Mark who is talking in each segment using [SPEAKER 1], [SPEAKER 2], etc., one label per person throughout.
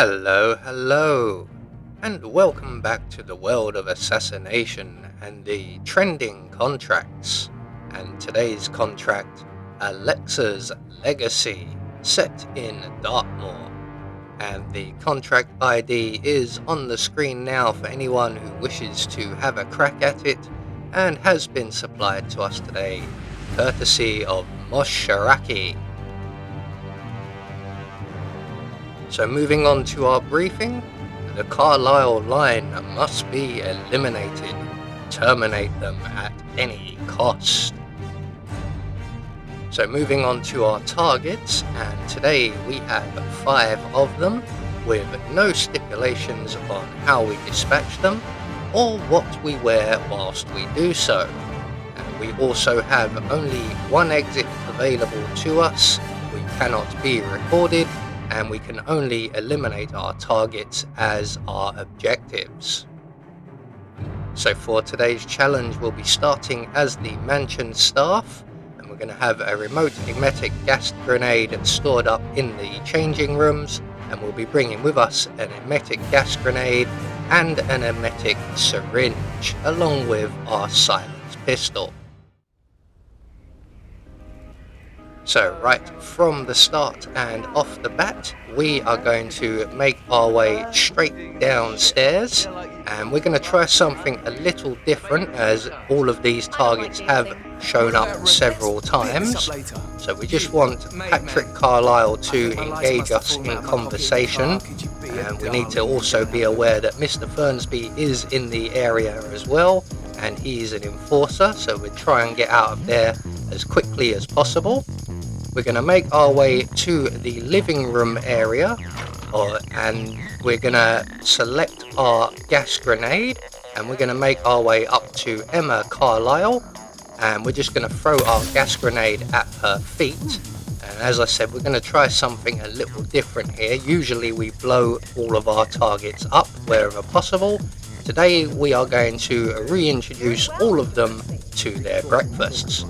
[SPEAKER 1] Hello, and welcome back to the world of assassination and the trending contracts. And today's contract, Alexa's Legacy, set in Dartmoor. And the contract ID is on the screen now for anyone who wishes to have a crack at it, and has been supplied to us today, courtesy of Mosharaki. So moving on to our briefing, the Carlisle line must be eliminated. Terminate them at any cost. So moving on to our targets, and today we have 5 of them, with no stipulations on how we dispatch them, or what we wear whilst we do so. And we also have only one exit available to us, we cannot be recorded, and we can only eliminate our targets as our objectives. So for today's challenge, we'll be starting as the mansion staff, and we're going to have a remote emetic gas grenade stored up in the changing rooms, and we'll be bringing with us an emetic gas grenade and an emetic syringe, along with our silenced pistol. So right from the start and off the bat, we are going to make our way straight downstairs, and we're going to try something a little different, as all of these targets have shown up several times. So we just want Patrick Carlisle to engage us in conversation, and we need to also be aware that Mr. Fernsby is in the area as well, and he's an enforcer, so we'll try and get out of there as quickly as possible. We're going to make our way to the living room area, and we're going to select our gas grenade, and we're going to make our way up to Emma Carlisle, and we're just going to throw our gas grenade at her feet. And as I said, we're going to try something a little different here. Usually we blow all of our targets up wherever possible. Today we are going to reintroduce all of them to their breakfasts.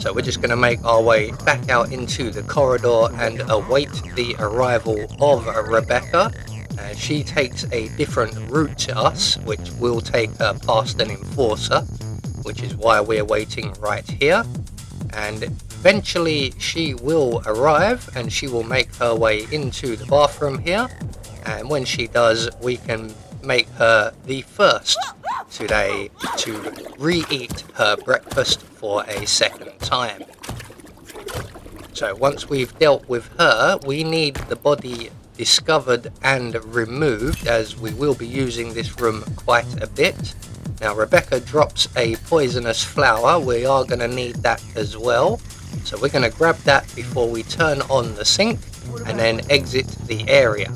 [SPEAKER 1] So we're just going to make our way back out into the corridor and await the arrival of Rebecca. She takes a different route to us, which will take her past an enforcer, which is why we're waiting right here. And eventually she will arrive, and she will make her way into the bathroom here. And when she does, we can make her the first today to re-eat her breakfast for a second time. So once we've dealt with her, we need the body discovered and removed, as we will be using this room quite a bit. Now Rebecca drops a poisonous flower, we are going to need that as well. So we're going to grab that before we turn on the sink and then exit the area.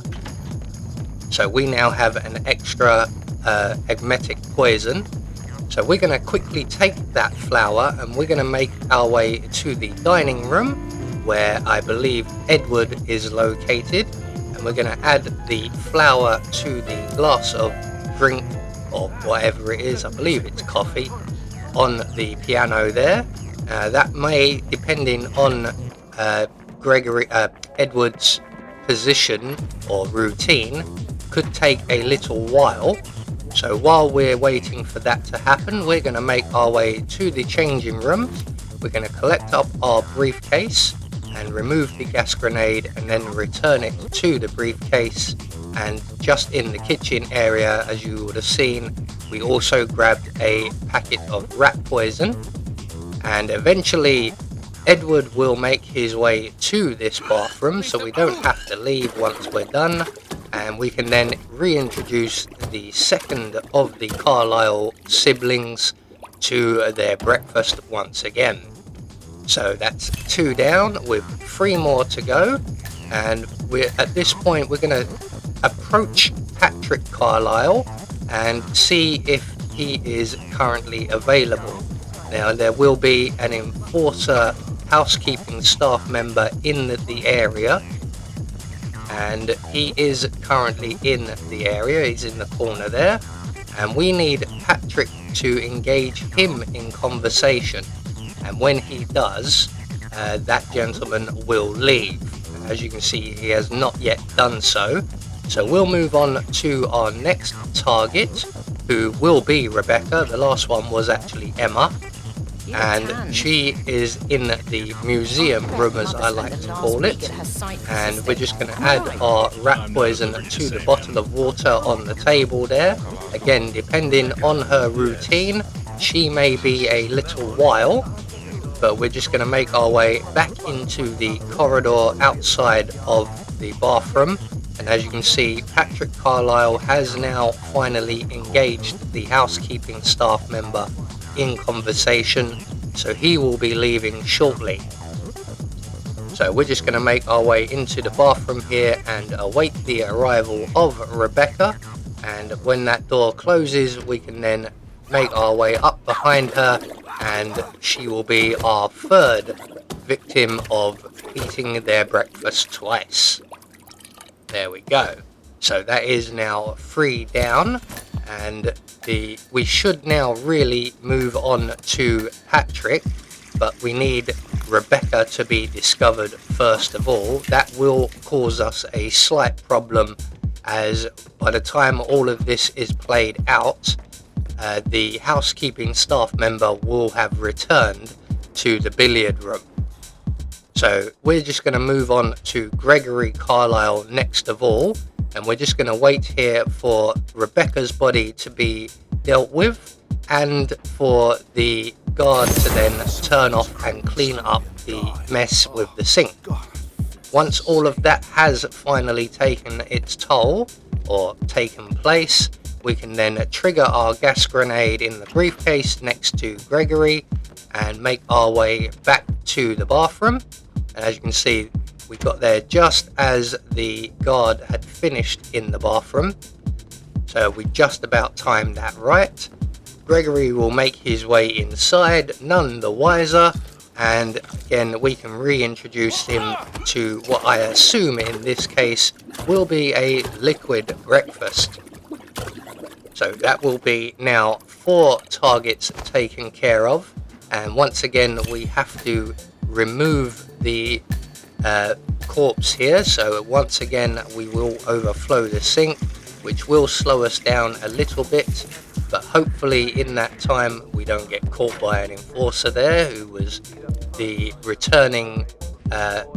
[SPEAKER 1] So we now have an extra emetic poison. So we're going to quickly take that flower, and we're going to make our way to the dining room, where I believe Edward is located, and we're going to add the flower to the glass of drink, or whatever it is, I believe it's coffee, on the piano there. That may, depending on Edward's position or routine, could take a little while. So while we're waiting for that to happen, we're going to make our way to the changing room. We're going to collect up our briefcase and remove the gas grenade, and then return it to the briefcase. And just in the kitchen area, as you would have seen, we also grabbed a packet of rat poison. And eventually Edward will make his way to this bathroom, so we don't have to leave once we're done. And we can then reintroduce the second of the Carlisle siblings to their breakfast once again. So that's 2 down with 3 more to go. And at this point we're going to approach Patrick Carlisle and see if he is currently available. Now there will be an enforcer housekeeping staff member in the area, and he is currently in the area. He's in the corner there, and we need Patrick to engage him in conversation, and when he does, that gentleman will leave. As you can see, he has not yet done so. So we'll move on to our next target, who will be Rebecca. The last one was actually Emma, and she is in the museum room, as I like to call it. And we're just going to add our rat poison to the bottle of water on the table there. Again, depending on her routine, she may be a little while, but we're just going to make our way back into the corridor outside of the bathroom. And as you can see, Patrick Carlisle has now finally engaged the housekeeping staff member in conversation, so he will be leaving shortly. So we're just going to make our way into the bathroom here and await the arrival of Rebecca. And when that door closes, we can then make our way up behind her, and she will be our third victim of eating their breakfast twice. There we go. So that is now 3 down, and we should now really move on to Patrick, but we need Rebecca to be discovered first of all. That will cause us a slight problem, as by the time all of this is played out, the housekeeping staff member will have returned to the billiard room. So we're just going to move on to Gregory Carlisle next of all, and we're just going to wait here for Rebecca's body to be dealt with, and for the guard to then turn off and clean up the mess with the sink. Once all of that has finally taken its toll, or taken place, we can then trigger our gas grenade in the briefcase next to Gregory and make our way back to the bathroom. And as you can see, we got there just as the guard had finished in the bathroom, so we just about timed that right. Gregory will make his way inside, none the wiser, and again we can reintroduce him to what I assume in this case will be a liquid breakfast. So that will be now 4 targets taken care of, and once again we have to remove the corpse here. So once again we will overflow the sink, which will slow us down a little bit, but hopefully in that time we don't get caught by an enforcer there, who was the returning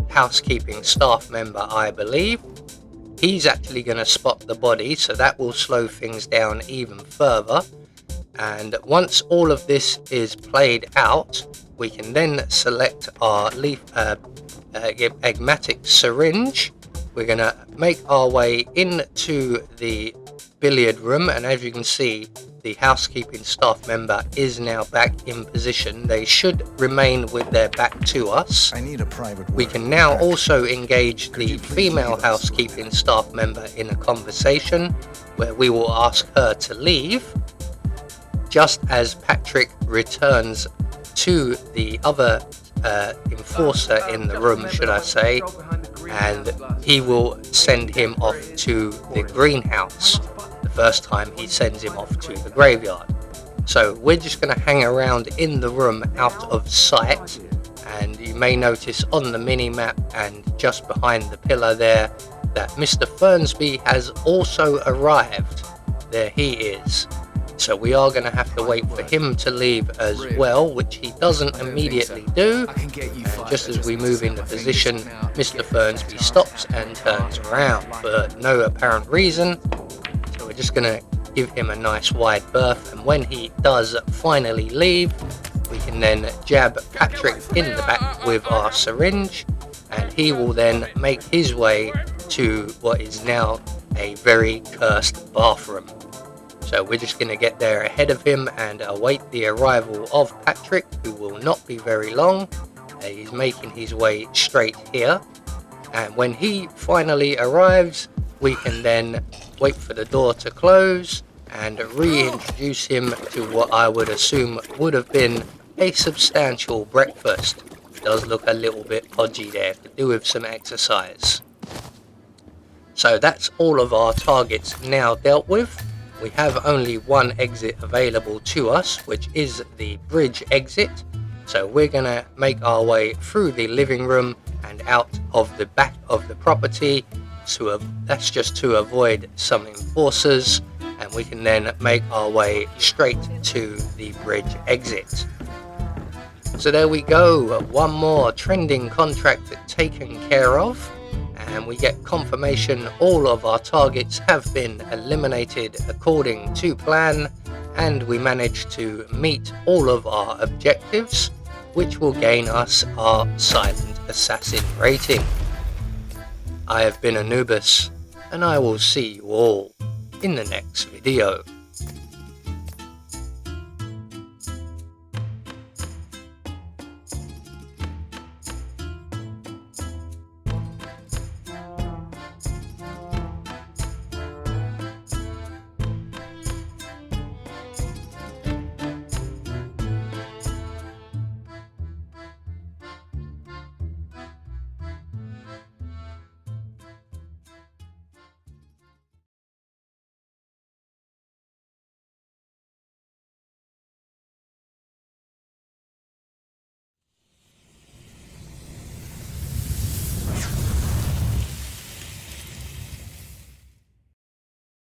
[SPEAKER 1] housekeeping staff member, I believe. He's actually going to spot the body, so that will slow things down even further. And once all of this is played out, we can then select our enigmatic syringe. We're going to make our way into the billiard room, and as you can see, the housekeeping staff member is now back in position. They should remain with their back to us.
[SPEAKER 2] I need a private
[SPEAKER 1] we can now also engage the female housekeeping staff member in a conversation, where we will ask her to leave, just as Patrick returns to the other enforcer in the room, should I say, and he will send him off to the greenhouse. The first time he sends him off to the graveyard. So we're just going to hang around in the room out of sight, and you may notice on the mini map and just behind the pillar there that Mr. Fernsby has also arrived. There he is. So we are going to have to wait for him to leave as well, which he doesn't immediately do. And just as we move into position, Mr. Fernsby stops and turns around for no apparent reason. So we're just going to give him a nice wide berth, and when he does finally leave, we can then jab Patrick in the back with our syringe, and he will then make his way to what is now a very cursed bathroom. So we're just going to get there ahead of him and await the arrival of Patrick, who will not be very long. He's making his way straight here, and when he finally arrives, we can then wait for the door to close and reintroduce him to what I would assume would have been a substantial breakfast. It does look a little bit podgy there, to do with some exercise. So that's all of our targets now dealt with. We have only one exit available to us, which is the bridge exit. So we're going to make our way through the living room and out of the back of the property. So that's just to avoid some enforcers, and we can then make our way straight to the bridge exit. So there we go, one more trending contract taken care of, and we get confirmation all of our targets have been eliminated according to plan, and we managed to meet all of our objectives, which will gain us our Silent Assassin rating. I have been Anubis, and I will see you all in the next video.